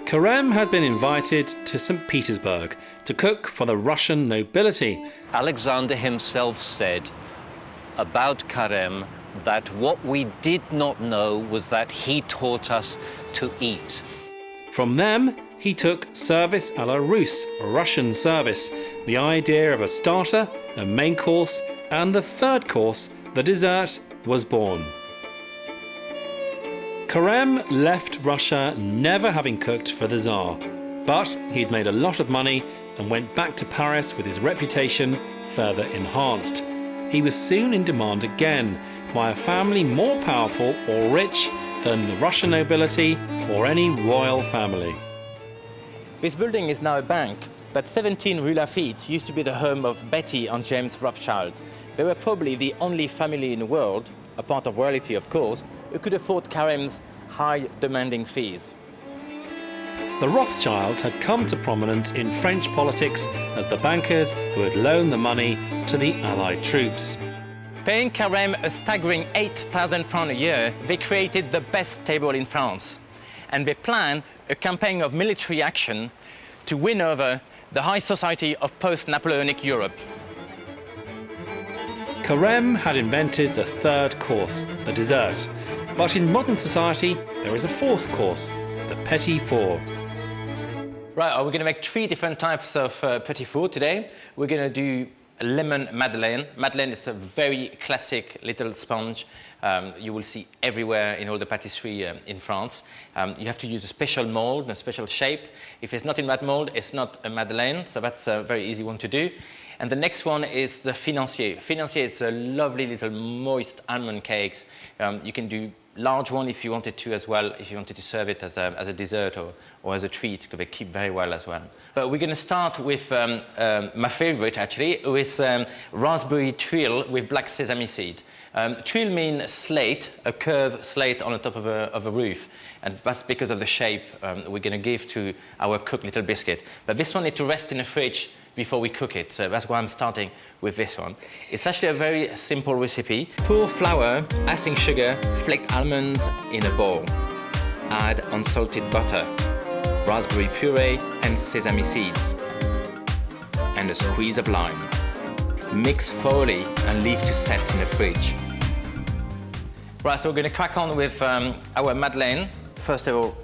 Karem had been invited to St. Petersburg to cook for the Russian nobility. Alexander himself said about Karem that what we did not know was that he taught us to eat. From them, he took service à la Russe, Russian service, the idea of a starter, a main course, and the third course, the dessert, was born. Karem left Russia never having cooked for the Tsar, but he'd made a lot of money and went back to Paris with his reputation further enhanced. He was soon in demand again by a family more powerful or rich than the Russian nobility or any royal family. This building is now a bank, but 17 Rue Lafitte used to be the home of Betty and James Rothschild. They were probably the only family in the world, a part of royalty of course, who could afford Karem's high demanding fees. The Rothschilds had come to prominence in French politics as the bankers who had loaned the money to the Allied troops. Paying Karem a staggering 8,000 francs a year, they created the best table in France. And they planned a campaign of military action to win over the high society of post-Napoleonic Europe. Karem had invented the third course, the dessert. But in modern society, there is a fourth course, the petit four. Right, we're going to make 3 different types of petit four today. We're going to do a lemon madeleine. Madeleine is a very classic little sponge you will see everywhere in all the patisserie in France. You have to use a special mold, a special shape. If it's not in that mold, it's not a madeleine, so that's a very easy one to do. And the next one is the financier. Financier is a lovely little moist almond cakes. You can do large one if you wanted to as well, if you wanted to serve it as a dessert or as a treat, because they keep very well as well. But we're going to start with my favorite actually, with raspberry tuile with black sesame seed. Tuile means slate, a curved slate on the top of a roof. And that's because of the shape we're going to give to our cooked little biscuit. But this one needs to rest in the fridge before we cook it. So that's why I'm starting with this one. It's actually a very simple recipe. Pour flour, icing sugar, flaked almonds in a bowl. Add unsalted butter, raspberry puree and sesame seeds, and a squeeze of lime. Mix thoroughly and leave to set in the fridge. Right, so we're going to crack on with our madeleine. First of all,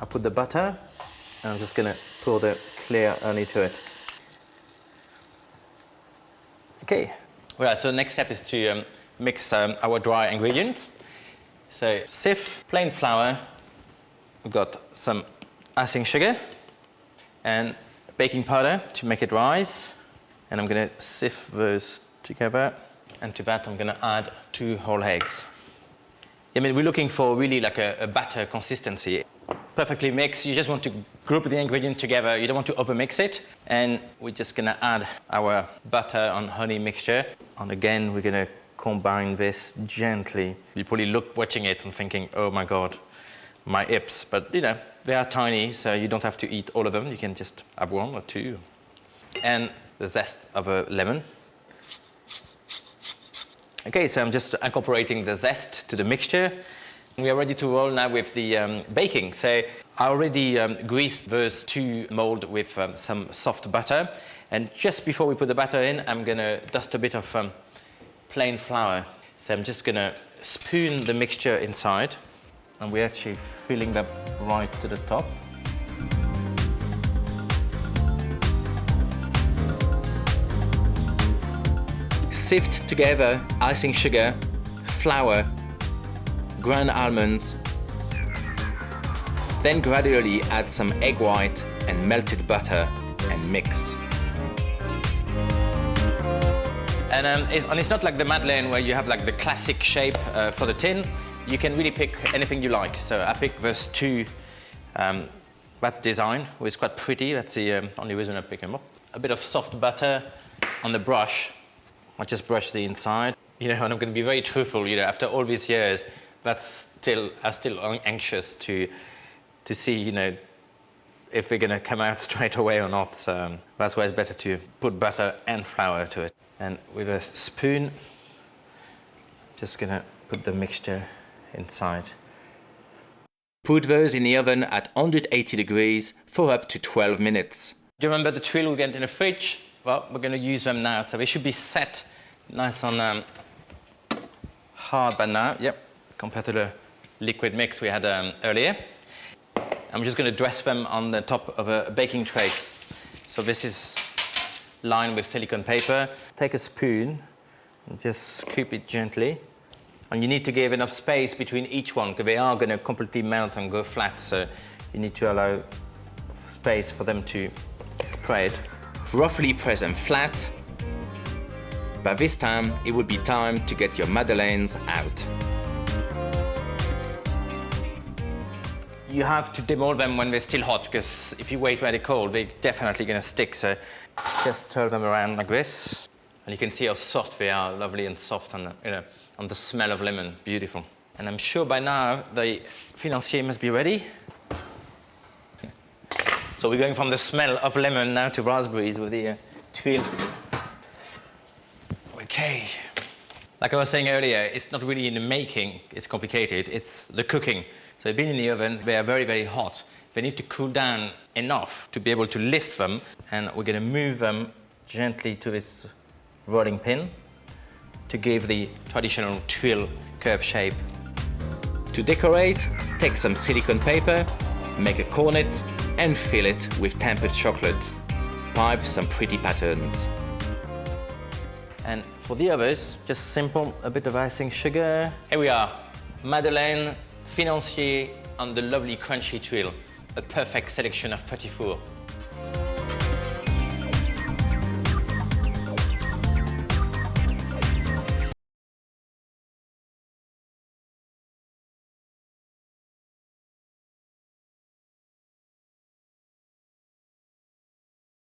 I put the butter, and I'm just going to pour the clear honey to it. Okay. Right, so the next step is to mix our dry ingredients. So sieve plain flour. We've got some icing sugar and baking powder to make it rise. And I'm going to sieve those together. And to that, I'm going to add 2 whole eggs. I mean, we're looking for really like a batter consistency. Perfectly mixed. You just want to group the ingredients together. You don't want to overmix it. And we're just going to add our butter and honey mixture. And again, we're going to combine this gently. You probably look watching it and thinking, oh my God, my hips. But you know, they are tiny, so you don't have to eat all of them. You can just have 1 or 2. And the zest of a lemon. Okay, so I'm just incorporating the zest to the mixture. We are ready to roll now with the baking. So I already greased those 2 molds with some soft butter. And just before we put the butter in, I'm going to dust a bit of plain flour. So I'm just going to spoon the mixture inside. And we're actually filling that right to the top. Sift together icing sugar, flour, ground almonds. Then gradually add some egg white and melted butter and mix. And it's not like the madeleine where you have like the classic shape for the tin. You can really pick anything you like. So I picked those 2. That's design, which is quite pretty. That's the only reason I pick them up. A bit of soft butter on the brush. I just brush the inside. You know, and I'm going to be very truthful. You know, after all these years, I'm still anxious to see, you know, if we're going to come out straight away or not. So that's why it's better to put butter and flour to it. And with a spoon, just going to put the mixture inside. Put those in the oven at 180 degrees for up to 12 minutes. Do you remember the tuile we get in the fridge? Well, we're going to use them now, so they should be set nice and hard by now. Yep, compared to the liquid mix we had earlier. I'm just going to dress them on the top of a baking tray. So this is lined with silicone paper. Take a spoon and just scoop it gently. And you need to give enough space between each one because they are going to completely melt and go flat. So you need to allow space for them to spread. Roughly press them flat. By this time, it would be time to get your madeleines out. You have to demold them when they're still hot because if you wait very cold, they're definitely going to stick. So just turn them around like this. And you can see how soft they are, lovely and soft on the smell of lemon, beautiful. And I'm sure by now the financier must be ready. So we're going from the smell of lemon now to raspberries with the tuile. Okay. Like I was saying earlier, it's not really in the making, it's complicated, it's the cooking. So they've been in the oven, they are very, very hot. They need to cool down enough to be able to lift them, and we're going to move them gently to this rolling pin to give the traditional tuile curve shape. To decorate, take some silicone paper, make a cornet, and fill it with tempered chocolate. Pipe some pretty patterns. And for the others, just simple, a bit of icing sugar. Here we are, Madeleine, financier, and the lovely crunchy tuile. A perfect selection of petit fours.